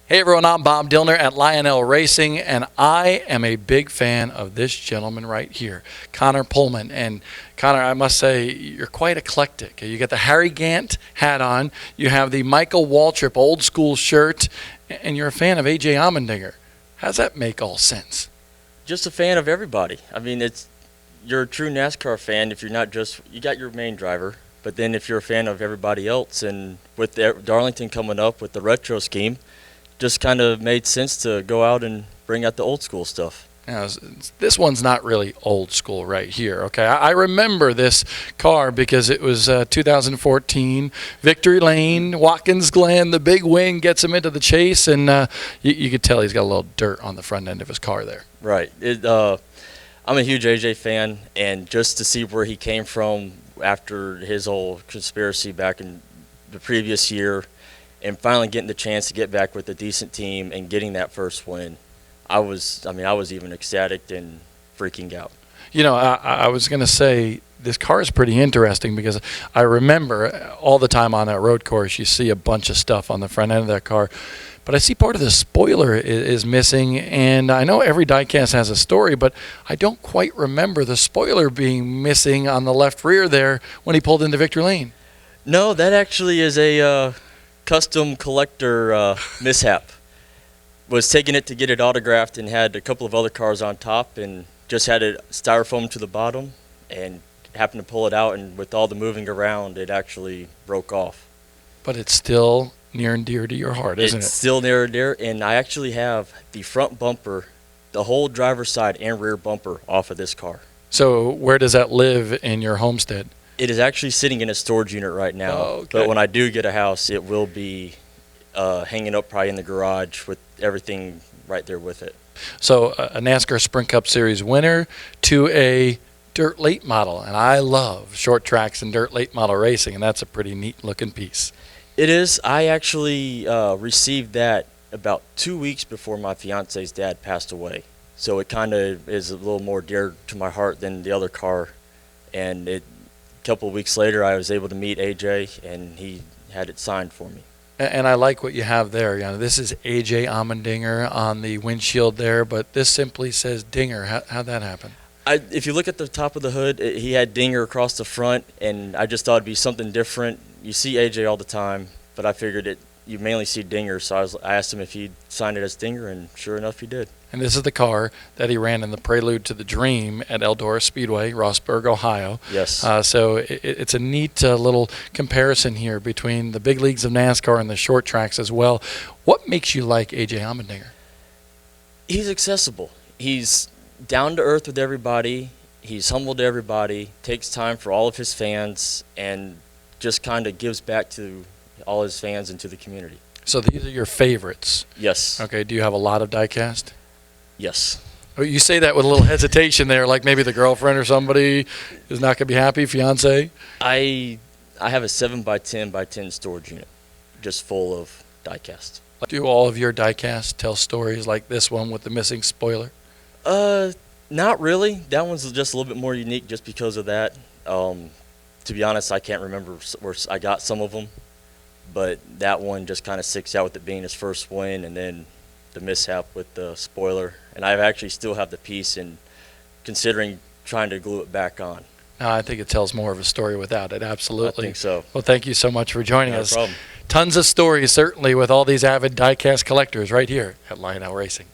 Hey everyone, I'm Bob Dillner at Lionel Racing, and I am a big fan of this gentleman right here, Conor Pohlman. And Conor, I must say, you're quite eclectic. You got the Harry Gant hat on, you have the Michael Waltrip old school shirt, and you're a fan of AJ Allmendinger. How's that make all sense? Just a fan of everybody. I mean, you're a true NASCAR fan if you're not just, you got your main driver, but then if you're a fan of everybody else, and with Darlington coming up with the retro scheme, just kind of made sense to go out and bring out the old school stuff. Now, this one's not really old school right here, okay? I remember this car because it was 2014, Victory Lane, Watkins Glen, the big wing gets him into the chase, and you could tell he's got a little dirt on the front end of his car there. Right. I'm a huge AJ fan, and just to see where he came from after his whole conspiracy back in the previous year, and finally getting the chance to get back with a decent team and getting that first win, I was even ecstatic and freaking out. You know, I was going to say this car is pretty interesting because I remember all the time on that road course you see a bunch of stuff on the front end of that car, but I see part of the spoiler is missing, and I know every diecast has a story, but I don't quite remember the spoiler being missing on the left rear there when he pulled into Victory Lane. No, that actually is a custom collector mishap. Was taking it to get it autographed and had a couple of other cars on top and just had it styrofoam to the bottom and happened to pull it out, and with all the moving around it actually broke off. But it's still near and dear to your heart, isn't it? It's still near and dear, and I actually have the front bumper, the whole driver's side and rear bumper off of this car. So where does that live in your homestead? It is actually sitting in a storage unit right now, okay. But when I do get a house, it will be hanging up probably in the garage with everything right there with it. So a NASCAR Sprint Cup Series winner to a dirt late model, and I love short tracks and dirt late model racing, and that's a pretty neat looking piece. It is. I actually received that about 2 weeks before my fiance's dad passed away, so it kind of is a little more dear to my heart than the other car, and a couple of weeks later I was able to meet AJ, and he had it signed for me. And I like what you have there. You know, this is AJ Allmendinger on the windshield there, but this simply says Dinger. How'd that happen? If you look at the top of the hood, he had Dinger across the front, and I just thought it'd be something different. You see AJ all the time, but I figured you mainly see Dinger, so I asked him if he'd sign it as Dinger, and sure enough, he did. And this is the car that he ran in the Prelude to the Dream at Eldora Speedway, Rossburg, Ohio. Yes. So it's a neat little comparison here between the big leagues of NASCAR and the short tracks as well. What makes you like AJ Allmendinger? He's accessible. He's down to earth with everybody. He's humble to everybody, takes time for all of his fans, and just kind of gives back to all his fans and to the community. So these are your favorites? Yes. Okay, do you have a lot of diecast? Yes. Oh, you say that with a little hesitation there, like maybe the girlfriend or somebody is not going to be happy, fiance? I have a 7x10x10 storage unit just full of diecast. Do all of your diecast tell stories like this one with the missing spoiler? Not really. That one's just a little bit more unique just because of that. To be honest, I can't remember where I got some of them, but that one just kind of sticks out with it being his first win, and then the mishap with the spoiler. And I actually still have the piece and considering trying to glue it back on. No, I think it tells more of a story without it, absolutely. I think so. Well, thank you so much for joining us. No problem. Tons of stories, certainly, with all these avid diecast collectors right here at Lionel Racing.